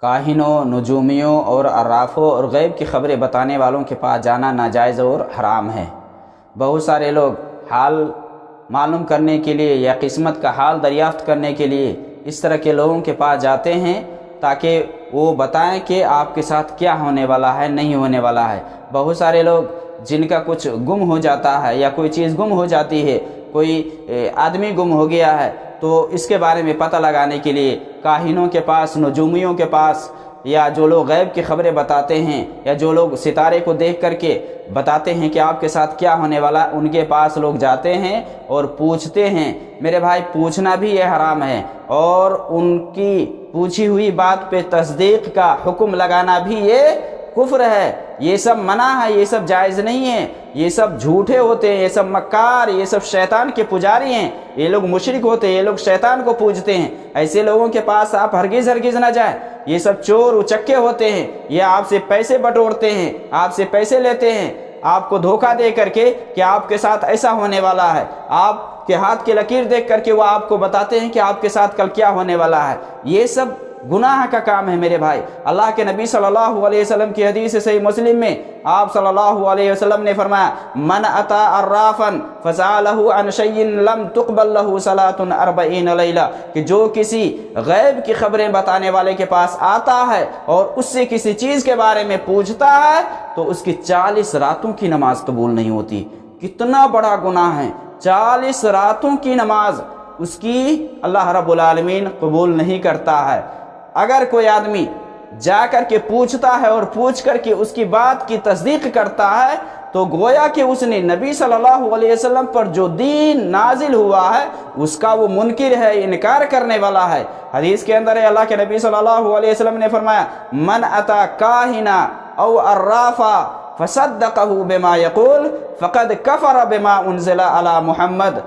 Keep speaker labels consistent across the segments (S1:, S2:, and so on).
S1: کاہنوں، نجومیوں اور عرافوں اور غیب کی خبریں بتانے والوں کے پاس جانا ناجائز اور حرام ہے۔ بہت سارے لوگ حال معلوم کرنے کے لیے یا قسمت کا حال دریافت کرنے کے لیے اس طرح کے لوگوں کے پاس جاتے ہیں تاکہ وہ بتائیں کہ آپ کے ساتھ کیا ہونے والا ہے، نہیں ہونے والا ہے۔ بہت سارے لوگ جن کا کچھ گم ہو جاتا ہے یا کوئی چیز گم ہو جاتی ہے، کوئی آدمی گم ہو گیا ہے، تو اس کے بارے میں پتہ لگانے کے لیے کاہنوں کے پاس، نجومیوں کے پاس، یا جو لوگ غیب کی خبریں بتاتے ہیں یا جو لوگ ستارے کو دیکھ کر کے بتاتے ہیں کہ آپ کے ساتھ کیا ہونے والا، ان کے پاس لوگ جاتے ہیں اور پوچھتے ہیں۔ میرے بھائی، پوچھنا بھی یہ حرام ہے، اور ان کی پوچھی ہوئی بات پہ تصدیق کا حکم لگانا بھی یہ کفر ہے۔ یہ سب منع ہے، یہ سب جائز نہیں ہے، یہ سب جھوٹے ہوتے ہیں، یہ سب مکار، یہ سب شیطان کے پجاری ہیں، یہ لوگ مشرک ہوتے ہیں، یہ لوگ شیطان کو پوجتے ہیں۔ ایسے لوگوں کے پاس آپ ہرگز نہ جائیں۔ یہ سب چور اچکے ہوتے ہیں، یہ آپ سے پیسے بٹورتے ہیں، آپ سے پیسے لیتے ہیں، آپ کو دھوکہ دے کر کے کہ آپ کے ساتھ ایسا ہونے والا ہے، آپ کے ہاتھ کی لکیر دیکھ کر کے وہ آپ کو بتاتے ہیں کہ آپ کے ساتھ کل کیا ہونے والا ہے۔ یہ سب گناہ کا کام ہے میرے بھائی۔ اللہ کے نبی صلی اللہ علیہ وسلم کی حدیث صحیح مسلم میں آپ صلی اللہ علیہ وسلم نے فرمایا، من اتا عرافا فسألہ عن شیء لم تقبل لہ صلاۃ 40 لیلہ، کہ جو کسی غیب کی خبریں بتانے والے کے پاس آتا ہے اور اس سے کسی چیز کے بارے میں پوچھتا ہے تو اس کی 40 راتوں کی نماز قبول نہیں ہوتی۔ کتنا بڑا گناہ ہے! 40 راتوں کی نماز اس کی اللہ رب العالمین قبول نہیں کرتا ہے۔ اگر کوئی آدمی جا کر کے پوچھتا ہے اور پوچھ کر کے اس کی بات کی تصدیق کرتا ہے تو گویا کہ اس نے نبی صلی اللہ علیہ وسلم پر جو دین نازل ہوا ہے اس کا وہ منکر ہے، انکار کرنے والا ہے۔ حدیث کے اندر ہے، اللہ کے نبی صلی اللہ علیہ وسلم نے فرمایا، من اتا کاہنا او عرافا فصدقہ بما یقول فقد کفر بما انزل علی محمد،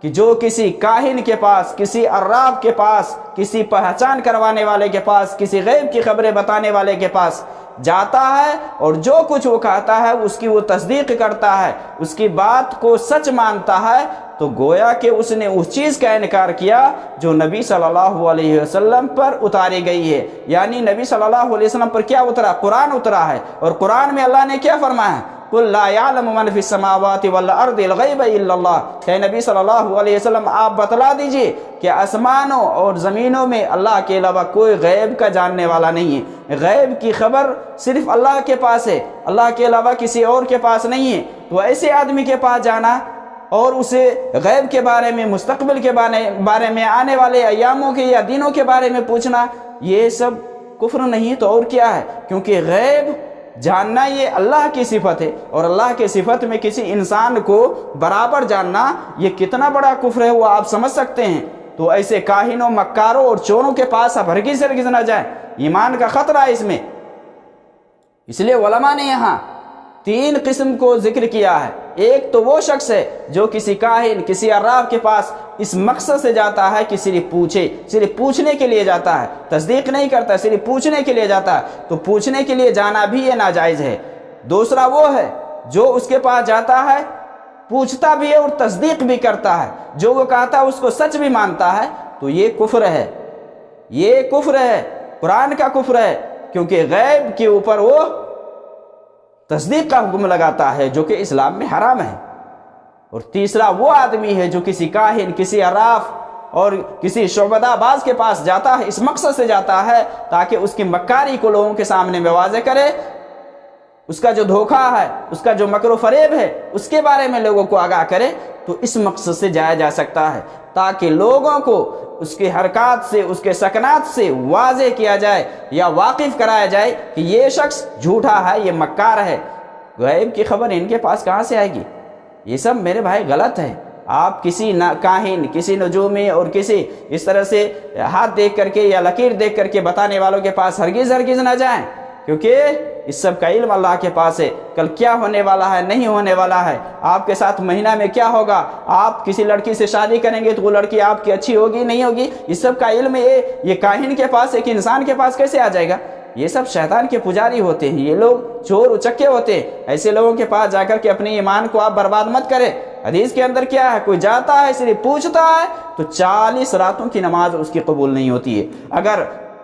S1: کہ جو کسی کاہن کے پاس، کسی عراف کے پاس، کسی پہچان کروانے والے کے پاس، کسی غیب کی خبریں بتانے والے کے پاس جاتا ہے اور جو کچھ وہ کہتا ہے اس کی وہ تصدیق کرتا ہے، اس کی بات کو سچ مانتا ہے، تو گویا کہ اس نے اس چیز کا انکار کیا جو نبی صلی اللہ علیہ وسلم پر اتاری گئی ہے۔ یعنی نبی صلی اللہ علیہ وسلم پر کیا اترا؟ قرآن اترا ہے، اور قرآن میں اللہ نے کیا فرمایا ہے؟ قُلْ لَا يَعْلَمُ مَنْ فِي السَّمَاوَاتِ وَالْأَرْضِ الْغَيْبَ إِلَّا اللَّهُ، کہ نبی صلی اللہ علیہ وسلم آپ بتلا دیجئے کہ آسمانوں اور زمینوں میں اللہ کے علاوہ کوئی غیب کا جاننے والا نہیں ہے۔ غیب کی خبر صرف اللہ کے پاس ہے، اللہ کے علاوہ کسی اور کے پاس نہیں ہے۔ تو ایسے آدمی کے پاس جانا اور اسے غیب کے بارے میں، مستقبل کے بارے میں، آنے والے ایاموں کے یا دنوں کے بارے میں پوچھنا، یہ سب کفر نہیں تو اور کیا ہے؟ کیونکہ غیب جاننا یہ اللہ کی صفت ہے، اور اللہ کی صفت میں کسی انسان کو برابر جاننا یہ کتنا بڑا کفر ہے وہ آپ سمجھ سکتے ہیں۔ تو ایسے کاہنوں، مکاروں اور چوروں کے پاس آپ ہرگز نہ جائیں، ایمان کا خطرہ ہے اس میں۔ اس لیے علماء نے یہاں 3 قسم کو ذکر کیا ہے۔ ایک تو وہ شخص ہے جو کسی کاہن، کسی عراف کے پاس اس مقصد سے جاتا ہے کہ صرف پوچھے، صرف پوچھنے کے لیے جاتا ہے، تصدیق نہیں کرتا، صرف پوچھنے کے لیے جاتا ہے، تو پوچھنے کے لیے جانا بھی یہ ناجائز ہے۔ دوسرا وہ ہے جو اس کے پاس جاتا ہے، پوچھتا بھی ہے اور تصدیق بھی کرتا ہے، جو وہ کہتا ہے اس کو سچ بھی مانتا ہے، تو یہ کفر ہے، یہ کفر ہے، قرآن کا کفر ہے، کیونکہ غیب کے اوپر وہ تصدیق کا حکم لگاتا ہے جو کہ اسلام میں حرام ہے۔ اور تیسرا وہ آدمی ہے جو کسی کاہن، کسی عراف اور کسی شعبدہ باز کے پاس جاتا ہے، اس مقصد سے جاتا ہے تاکہ اس کی مکاری کو لوگوں کے سامنے میں واضح کرے، اس کا جو دھوکہ ہے، اس کا جو مکر و فریب ہے، اس کے بارے میں لوگوں کو آگاہ کرے۔ تو اس مقصد سے جایا جا سکتا ہے تاکہ لوگوں کو اس کے حرکات سے، اس کے سکنات سے واضح کیا جائے یا واقف کرایا جائے کہ یہ شخص جھوٹا ہے، یہ مکار ہے۔ غیب کی خبر ان کے پاس کہاں سے آئے گی؟ یہ سب میرے بھائی غلط ہے۔ آپ کسی کاہن، کسی نجومی اور کسی اس طرح سے ہاتھ دیکھ کر کے یا لکیر دیکھ کر کے بتانے والوں کے پاس ہرگز نہ جائیں، کیونکہ اس سب کا علم اللہ کے پاس ہے۔ کل کیا ہونے والا ہے، نہیں ہونے والا ہے، آپ کے ساتھ مہینہ میں کیا ہوگا، آپ کسی لڑکی سے شادی کریں گے تو وہ لڑکی آپ کی اچھی ہوگی نہیں ہوگی، اس سب کا علم یہ کاہن کے پاس، ایک انسان کے پاس کیسے آ جائے گا؟ یہ سب شیطان کے پجاری ہوتے ہیں، یہ لوگ چور اچکے ہوتے ہیں۔ ایسے لوگوں کے پاس جا کر کے اپنے ایمان کو آپ برباد مت کریں۔ حدیث کے اندر کیا ہے؟ کوئی جاتا ہے صرف پوچھتا ہے تو 40 راتوں کی نماز اس کی قبول نہیں ہوتی ہے۔ اگر